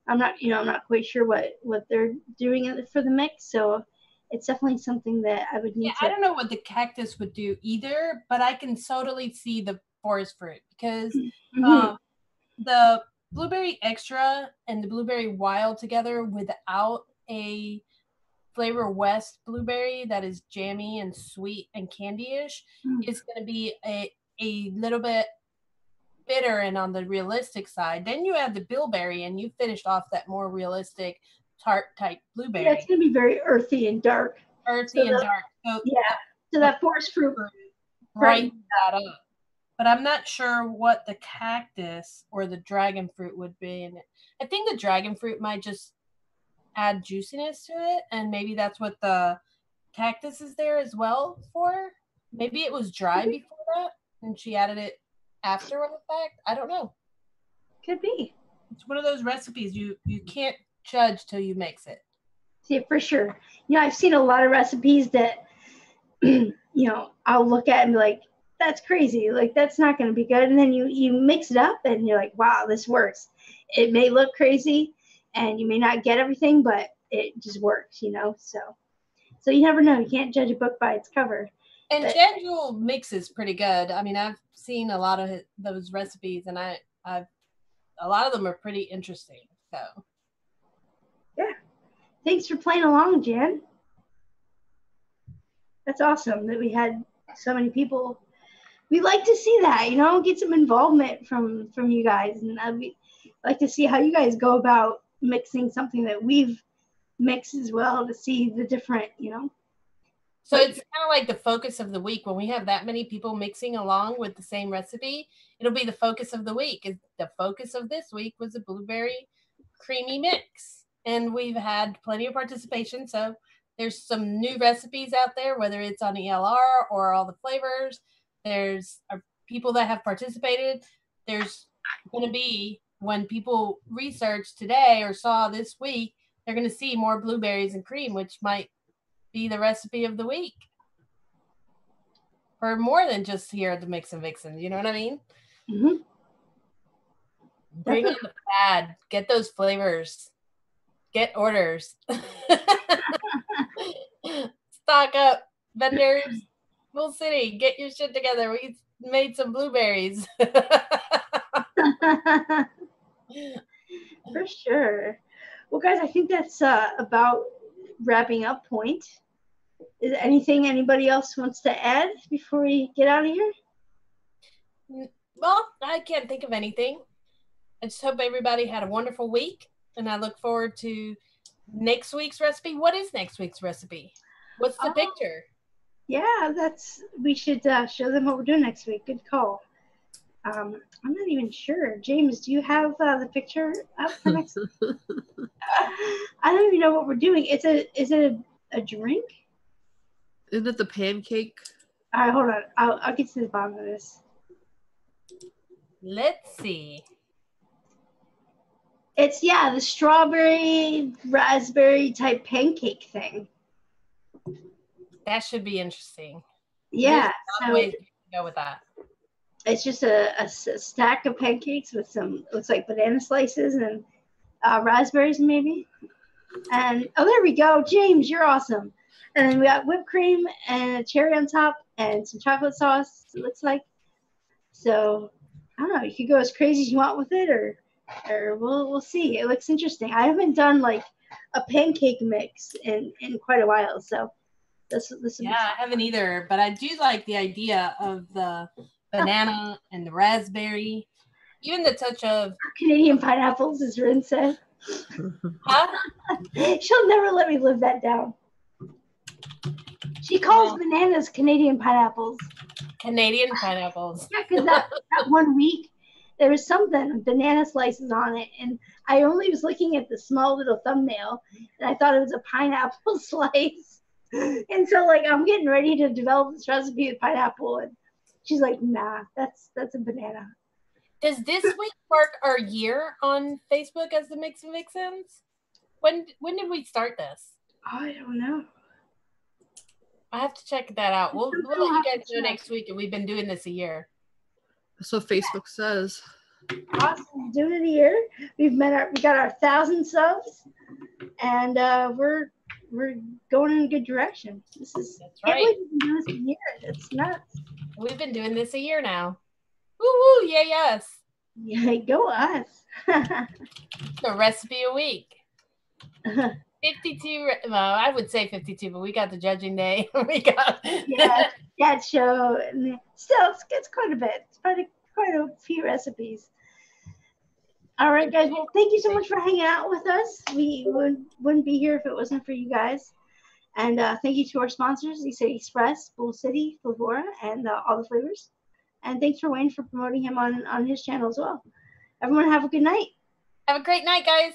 I'm not quite sure what they're doing for the mix, so it's definitely something that I would need to. I don't know what the cactus would do either, but I can totally see the forest fruit, because the blueberry extra and the blueberry wild together without a Flavor West blueberry that is jammy and sweet and candy-ish is going to be a little bit bitter and on the realistic side. Then you add the bilberry and you finished off that more realistic tart type blueberry. Yeah, it's going to be very earthy and dark. Dark. So, so that forest fruit brightens that up. But I'm not sure what the cactus or the dragon fruit would be in it. I think the dragon fruit might just add juiciness to it, and maybe that's what the cactus is there as well for. Maybe it was dry before that and she added it after the fact. I don't know. Could be. It's one of those recipes you can't judge till you mix it. See, for sure. I've seen a lot of recipes that I'll look at and be like, that's crazy, like that's not going to be good, and then you mix it up and you're like, wow, this works. It may look crazy and you may not get everything, but it just works, so you never know. You can't judge a book by its cover. And Jan Jewel mixes pretty good. I mean, I've seen a lot of those recipes, and a lot of them are pretty interesting. So, yeah. Thanks for playing along, Jan. That's awesome that we had so many people. We like to see that, you know, get some involvement from you guys, and we like to see how you guys go about mixing something that we've mixed as well, to see the different, you know. So it's kind of like the focus of the week. When we have that many people mixing along with the same recipe, it'll be the focus of the week. The focus of this week was a blueberry creamy mix. And we've had plenty of participation. So there's some new recipes out there, whether it's on ELR or all the flavors. There's people that have participated. There's going to be, when people research today or saw this week, they're going to see more blueberries and cream, which might be the recipe of the week for more than just here at the Mixin Vixens. You know what I mean? Mm-hmm. Bring on the pad. Get those flavors. Get orders. Stock up, vendors. Full City, get your shit together. We made some blueberries. For sure. Well, guys, I think that's about wrapping up point. Is there anything anybody else wants to add before we get out of here? Well, I can't think of anything. I just hope everybody had a wonderful week, and I look forward to next week's recipe. What is next week's recipe? What's the picture? Yeah, we should show them what we're doing next week. Good call. I'm not even sure. James, do you have the picture up for next week? I don't even know what we're doing. Is it a drink? Isn't it the pancake? All right, hold on. I'll get to the bottom of this. Let's see. It's, the strawberry raspberry type pancake thing. That should be interesting. Yeah. There's a lot of ways to go with that. It's just a stack of pancakes with some, looks like banana slices and raspberries maybe. And, oh, there we go. James, you're awesome. And then we got whipped cream and a cherry on top and some chocolate sauce, it looks like. So, I don't know. You could go as crazy as you want with it, or we'll see. It looks interesting. I haven't done like a pancake mix in quite a while, so this I haven't either, but I do like the idea of the banana and the raspberry, even the touch of Canadian pineapples, as Rin said. Huh? She'll never let me live that down. She calls bananas Canadian pineapples. Canadian pineapples. Yeah, because that 1 week there was something banana slices on it, and I only was looking at the small little thumbnail, and I thought it was a pineapple slice. And so, like, I'm getting ready to develop this recipe with pineapple, and she's like, "Nah, that's a banana." Does this week mark our year on Facebook as the Mixin Vixens? When did we start this? I don't know. I have to check that out. We'll let you guys know next week, and we've been doing this a year. That's what Facebook says. Awesome, doing it a year. We got our 1,000 subs, and we're going in a good direction. That's right. We've been doing this a year. It's nuts. We've been doing this a year now. Woo woo! Yay us! Yeah, go us. The recipe a week. 52. Well, I would say 52, but we got the judging day. We got that show. And still, it's quite a bit. It's quite a few recipes. All right, guys. Well, thank you so much for hanging out with us. We wouldn't be here if it wasn't for you guys. And thank you to our sponsors, E-cig Express, Bull City, Flavora, and all the flavors. And thanks for Wayne for promoting him on his channel as well. Everyone have a good night. Have a great night, guys.